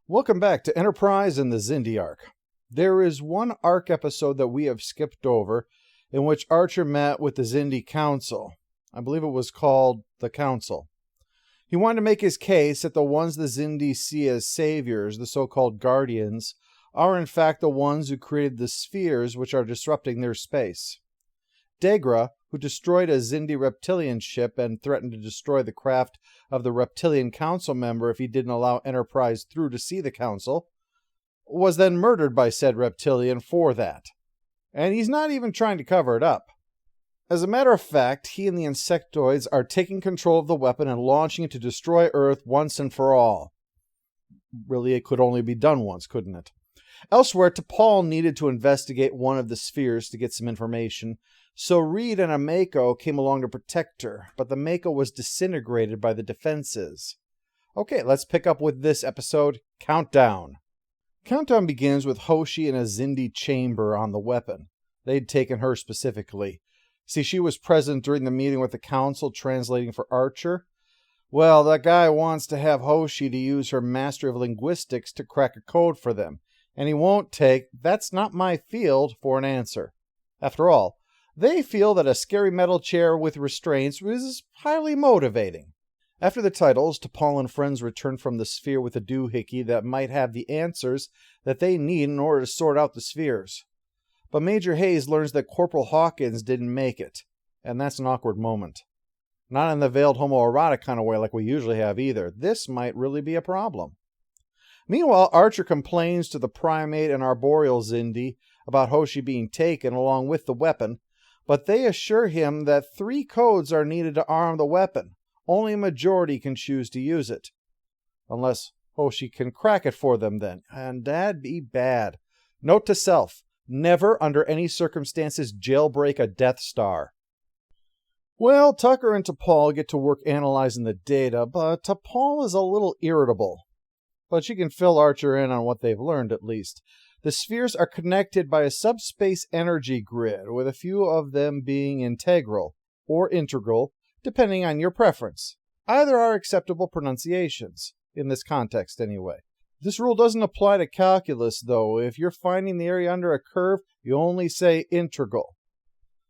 Welcome back to Enterprise and the Xindi arc. There is one arc episode that we have skipped over in which Archer met with the Xindi Council. I believe it was called the Council. He wanted to make his case that the ones the Xindi see as saviors, the so-called Guardians, are in fact the ones who created the spheres which are disrupting their space. Degra, who destroyed a Xindi reptilian ship and threatened to destroy the craft of the reptilian council member if he didn't allow Enterprise through to see the council, was then murdered by said reptilian for that. And he's not even trying to cover it up. As a matter of fact, he and the insectoids are taking control of the weapon and launching it to destroy Earth once and for all. Really, it could only be done once, couldn't it? Elsewhere, T'Pol needed to investigate one of the spheres to get some information, so Reed and a Mako came along to protect her, but the Mako was disintegrated by the defenses. Okay, let's pick up with this episode, Countdown. Countdown begins with Hoshi in a Xindi chamber on the weapon. They'd taken her specifically. See, she was present during the meeting with the council translating for Archer. Well, that guy wants to have Hoshi to use her mastery of linguistics to crack a code for them, and he won't take, "That's not my field," for an answer. After all, they feel that a scary metal chair with restraints is highly motivating. After the titles, T'Pol and friends return from the sphere with a doohickey that might have the answers that they need in order to sort out the spheres. But Major Hayes learns that Corporal Hawkins didn't make it, and that's an awkward moment. Not in the veiled homoerotic kind of way like we usually have either. This might really be a problem. Meanwhile, Archer complains to the primate and arboreal Xindi about Hoshi being taken along with the weapon, but they assure him that 3 codes are needed to arm the weapon. Only a majority can choose to use it. Unless Hoshi can crack it for them then, and that'd be bad. Note to self, never under any circumstances jailbreak a Death Star. Well, Tucker and T'Pol get to work analyzing the data, but T'Pol is a little irritable. But she can fill Archer in on what they've learned, at least. The spheres are connected by a subspace energy grid, with a few of them being integral, or integral, depending on your preference. Either are acceptable pronunciations, in this context anyway. This rule doesn't apply to calculus, though. If you're finding the area under a curve, you only say integral.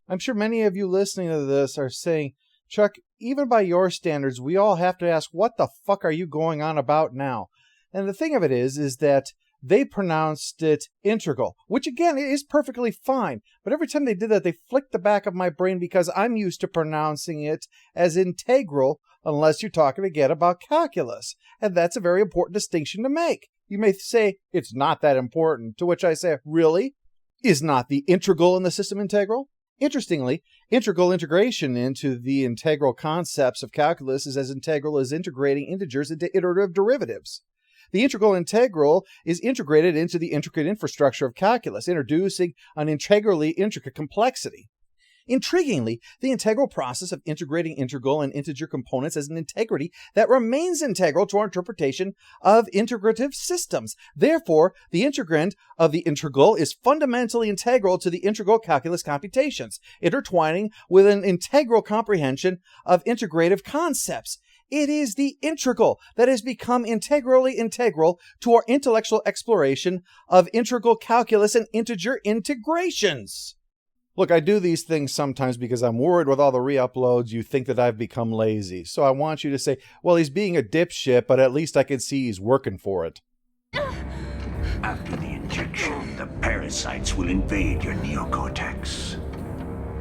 I'm sure many of you listening to this are saying, "Chuck, even by your standards, we all have to ask, what the fuck are you going on about now?" And the thing of it is that they pronounced it integral, which again is perfectly fine. But every time they did that, they flicked the back of my brain because I'm used to pronouncing it as integral, unless you're talking again about calculus. And that's a very important distinction to make. You may say, it's not that important, to which I say, really? Is not the integral in the system integral? Interestingly, integral integration into the integral concepts of calculus is as integral as integrating integers into iterative derivatives. The integral is integrated into the intricate infrastructure of calculus, introducing an integrally intricate complexity. Intriguingly, the integral process of integrating integral and integer components has an integrity that remains integral to our interpretation of integrative systems. Therefore, the integrand of the integral is fundamentally integral to the integral calculus computations, intertwining with an integral comprehension of integrative concepts. It is the integral that has become integrally integral to our intellectual exploration of integral calculus and integer integrations. Look, I do these things sometimes because I'm worried with all the re-uploads you think that I've become lazy. So I want you to say, well, he's being a dipshit, but at least I can see he's working for it. After the injection, the parasites will invade your neocortex.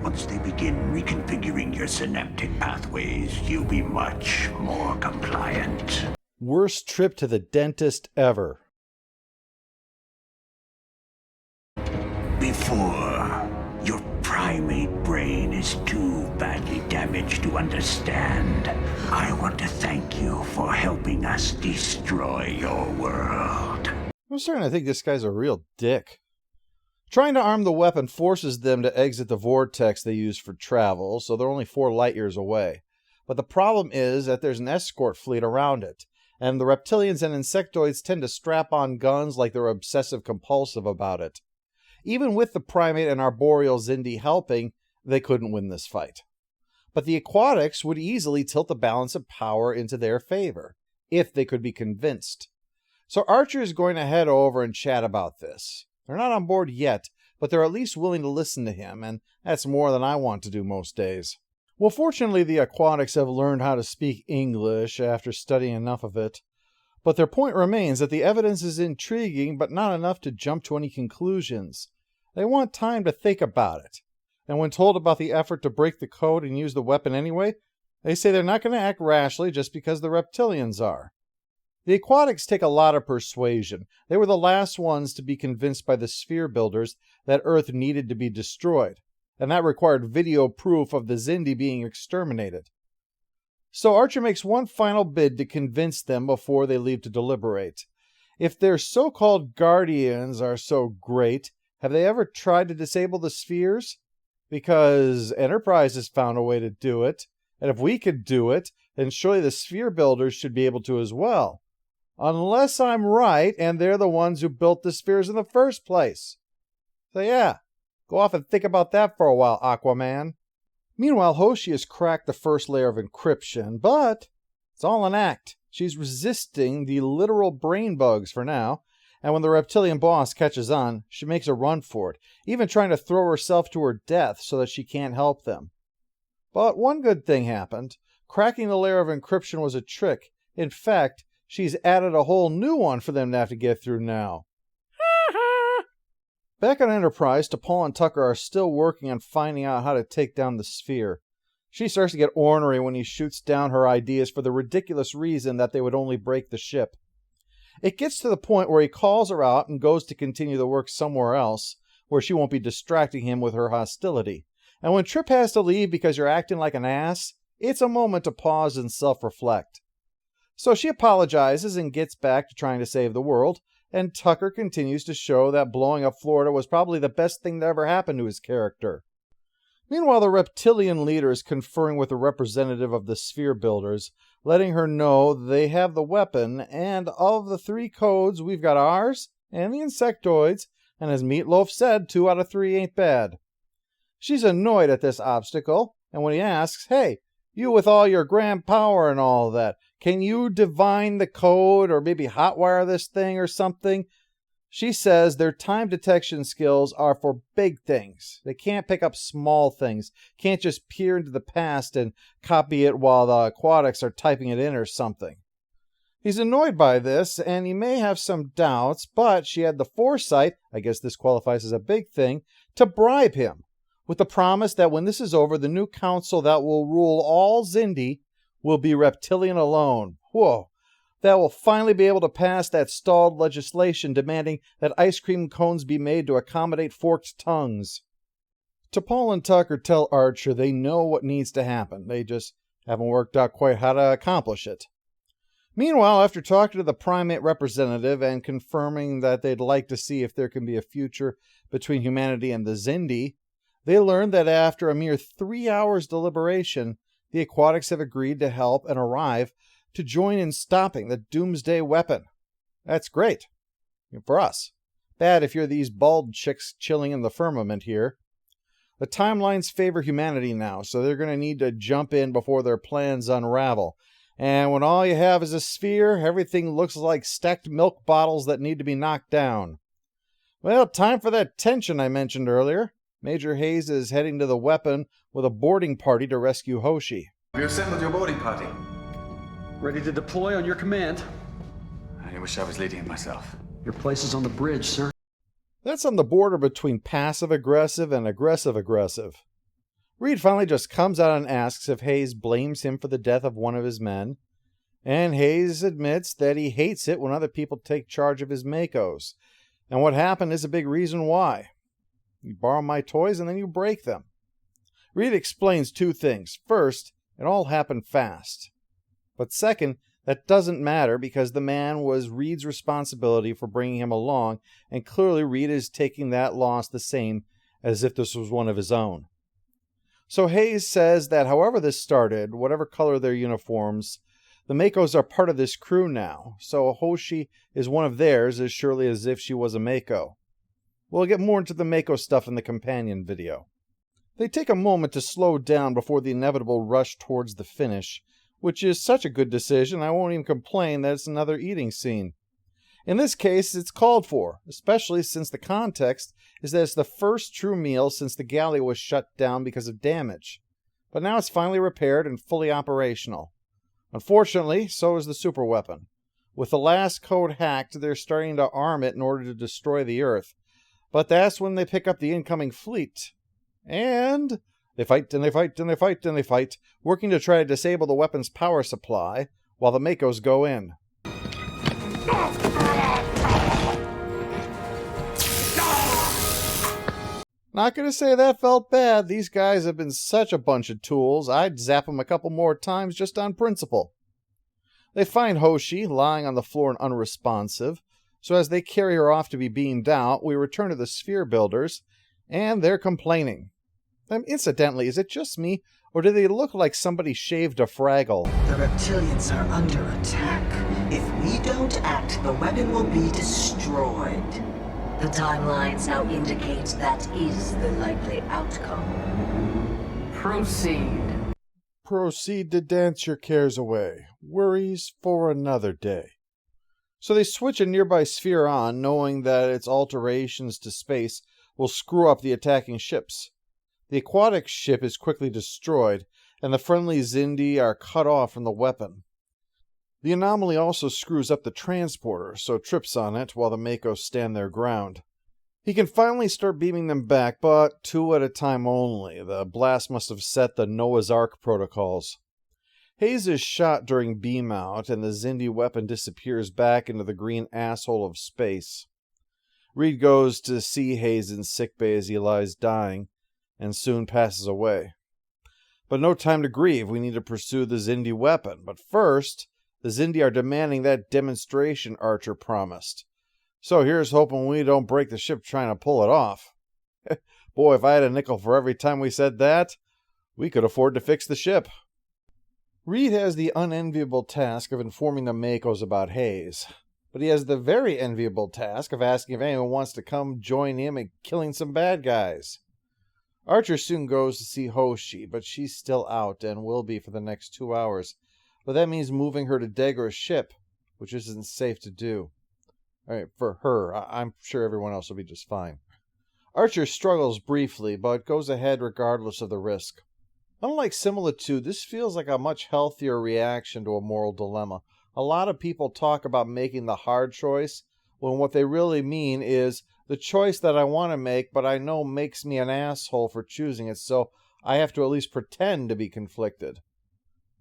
Once they begin reconfiguring your synaptic pathways, you'll be much more compliant. Worst trip to the dentist ever. Before, your primate brain is too badly damaged to understand. I want to thank you for helping us destroy your world. I'm starting to think this guy's a real dick. Trying to arm the weapon forces them to exit the vortex they use for travel, so they're only 4 light years away. But the problem is that there's an escort fleet around it, and the reptilians and insectoids tend to strap on guns like they're obsessive-compulsive about it. Even with the primate and arboreal Xindi helping, they couldn't win this fight. But the Aquatics would easily tilt the balance of power into their favor, if they could be convinced. So Archer is going to head over and chat about this. They're not on board yet, but they're at least willing to listen to him, and that's more than I want to do most days. Well, fortunately, the Aquatics have learned how to speak English after studying enough of it, but their point remains that the evidence is intriguing, but not enough to jump to any conclusions. They want time to think about it, and when told about the effort to break the code and use the weapon anyway, they say they're not going to act rashly just because the reptilians are. The Aquatics take a lot of persuasion. They were the last ones to be convinced by the sphere builders that Earth needed to be destroyed, and that required video proof of the Xindi being exterminated. So Archer makes one final bid to convince them before they leave to deliberate. If their so-called guardians are so great, have they ever tried to disable the spheres? Because Enterprise has found a way to do it, and if we could do it, then surely the sphere builders should be able to as well. Unless I'm right, and they're the ones who built the spheres in the first place. So yeah, go off and think about that for a while, Aquaman. Meanwhile, Hoshi has cracked the first layer of encryption, but it's all an act. She's resisting the literal brain bugs for now, and when the reptilian boss catches on, she makes a run for it, even trying to throw herself to her death so that she can't help them. But one good thing happened. Cracking the layer of encryption was a trick. In fact, she's added a whole new one for them to have to get through now. Back on Enterprise, T'Pol and Tucker are still working on finding out how to take down the sphere. She starts to get ornery when he shoots down her ideas for the ridiculous reason that they would only break the ship. It gets to the point where he calls her out and goes to continue the work somewhere else, where she won't be distracting him with her hostility. And when Trip has to leave because you're acting like an ass, it's a moment to pause and self-reflect. So she apologizes and gets back to trying to save the world, and Tucker continues to show that blowing up Florida was probably the best thing that ever happened to his character. Meanwhile, the reptilian leader is conferring with a representative of the sphere builders, letting her know they have the weapon, and of the 3 codes, we've got ours and the insectoids, and as Meatloaf said, 2 out of 3 ain't bad. She's annoyed at this obstacle, and when he asks, hey, you with all your grand power and all that, can you divine the code or maybe hotwire this thing or something? She says their time detection skills are for big things. They can't pick up small things. Can't just peer into the past and copy it while the Aquatics are typing it in or something. He's annoyed by this, and he may have some doubts, but she had the foresight, I guess this qualifies as a big thing, to bribe him, with the promise that when this is over, the new council that will rule all Xindi will be reptilian alone. Whoa. That will finally be able to pass that stalled legislation demanding that ice cream cones be made to accommodate forked tongues. T'Pol and Tucker tell Archer they know what needs to happen. They just haven't worked out quite how to accomplish it. Meanwhile, after talking to the primate representative and confirming that they'd like to see if there can be a future between humanity and the Xindi, they learn that after a mere 3 hours deliberation, the Aquatics have agreed to help and arrive to join in stopping the doomsday weapon. That's great. For us. Bad if you're these bald chicks chilling in the firmament here. The timelines favor humanity now, so they're going to need to jump in before their plans unravel. And when all you have is a sphere, everything looks like stacked milk bottles that need to be knocked down. Well, time for that tension I mentioned earlier. Major Hayes is heading to the weapon with a boarding party to rescue Hoshi. We assembled your boarding party. Ready to deploy on your command. I wish I was leading it myself. Your place is on the bridge, sir. That's on the border between passive-aggressive and aggressive-aggressive. Reed finally just comes out and asks if Hayes blames him for the death of one of his men, and Hayes admits that he hates it when other people take charge of his Makos, and what happened is a big reason why. You borrow my toys and then you break them. Reed explains 2 things. First, it all happened fast. But second, that doesn't matter because the man was Reed's responsibility for bringing him along, and clearly Reed is taking that loss the same as if this was one of his own. So Hayes says that however this started, whatever color their uniforms, the Makos are part of this crew now, so Hoshi is one of theirs as surely as if she was a Mako. We'll get more into the Mako stuff in the companion video. They take a moment to slow down before the inevitable rush towards the finish, which is such a good decision I won't even complain that it's another eating scene. In this case, it's called for, especially since the context is that it's the first true meal since the galley was shut down because of damage. But now it's finally repaired and fully operational. Unfortunately, so is the superweapon. With the last code hacked, they're starting to arm it in order to destroy the Earth. But that's when they pick up the incoming fleet. And they fight and they fight and they fight and they fight, working to try to disable the weapon's power supply while the Makos go in. Not gonna say that felt bad. These guys have been such a bunch of tools, I'd zap them a couple more times just on principle. They find Hoshi lying on the floor and unresponsive, so as they carry her off to be beamed out, we return to the sphere builders, and they're complaining. Incidentally, is it just me, or do they look like somebody shaved a Fraggle? The reptilians are under attack. If we don't act, the weapon will be destroyed. The timelines now indicate that is the likely outcome. Proceed. Proceed to dance your cares away. Worries for another day. So they switch a nearby sphere on, knowing that its alterations to space will screw up the attacking ships. The Aquatic ship is quickly destroyed, and the friendly Xindi are cut off from the weapon. The anomaly also screws up the transporter, so trips on it while the Makos stand their ground. He can finally start beaming them back, but 2 at a time only. The blast must have set the Noah's Ark protocols. Hayes is shot during beam out, and the Xindi weapon disappears back into the green asshole of space. Reed goes to see Hayes in sickbay as he lies dying, and soon passes away. But no time to grieve. We need to pursue the Xindi weapon. But first, the Xindi are demanding that demonstration Archer promised. So here's hoping we don't break the ship trying to pull it off. Boy, if I had a nickel for every time we said that, we could afford to fix the ship. Reed has the unenviable task of informing the Makos about Hayes. But he has the very enviable task of asking if anyone wants to come join him in killing some bad guys. Archer soon goes to see Hoshi, but she's still out and will be for the next 2 hours. But that means moving her to Degra's ship, which isn't safe to do. All right, for her. I'm sure everyone else will be just fine. Archer struggles briefly, but goes ahead regardless of the risk. Unlike Similitude, this feels like a much healthier reaction to a moral dilemma. A lot of people talk about making the hard choice, when what they really mean is the choice that I want to make, but I know makes me an asshole for choosing it, so I have to at least pretend to be conflicted.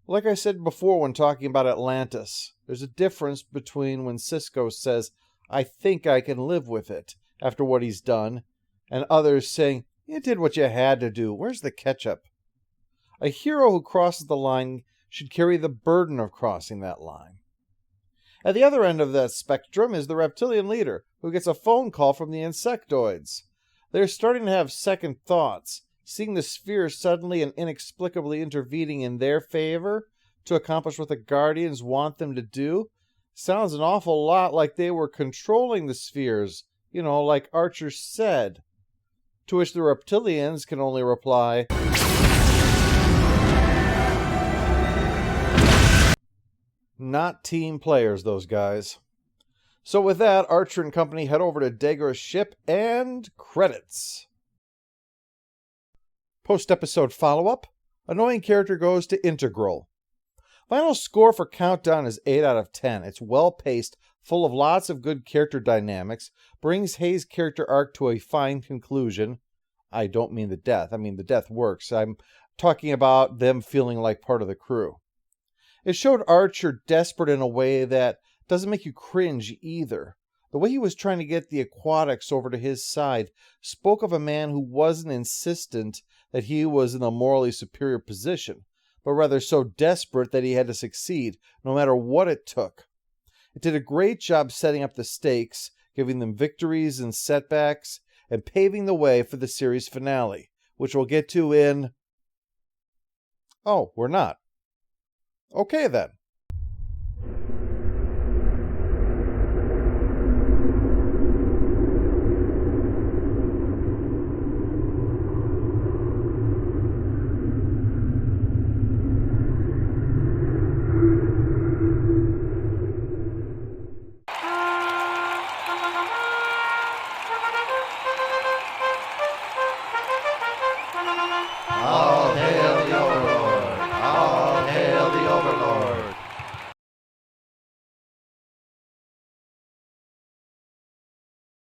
Like I said before when talking about Atlantis, there's a difference between when Sisko says, I think I can live with it, after what he's done, and others saying, you did what you had to do, where's the ketchup? A hero who crosses the line should carry the burden of crossing that line. At the other end of that spectrum is the reptilian leader, who gets a phone call from the insectoids. They're starting to have second thoughts, seeing the sphere suddenly and inexplicably intervening in their favor to accomplish what the Guardians want them to do. Sounds an awful lot like they were controlling the spheres, like Archer said. To which the reptilians can only reply, not team players, those guys. So with that, Archer and company head over to Degra's ship and credits. Post-episode follow-up, annoying character goes to Integral. Final score for Countdown is 8 out of 10. It's well-paced, full of lots of good character dynamics, brings Hayes' character arc to a fine conclusion. I don't mean the death. I mean the death works. I'm talking about them feeling like part of the crew. It showed Archer desperate in a way that doesn't make you cringe either. The way he was trying to get the Aquatics over to his side spoke of a man who wasn't insistent that he was in a morally superior position, but rather so desperate that he had to succeed, no matter what it took. It did a great job setting up the stakes, giving them victories and setbacks, and paving the way for the series finale, which we'll get to in... Oh, we're not. Okay then. Bye.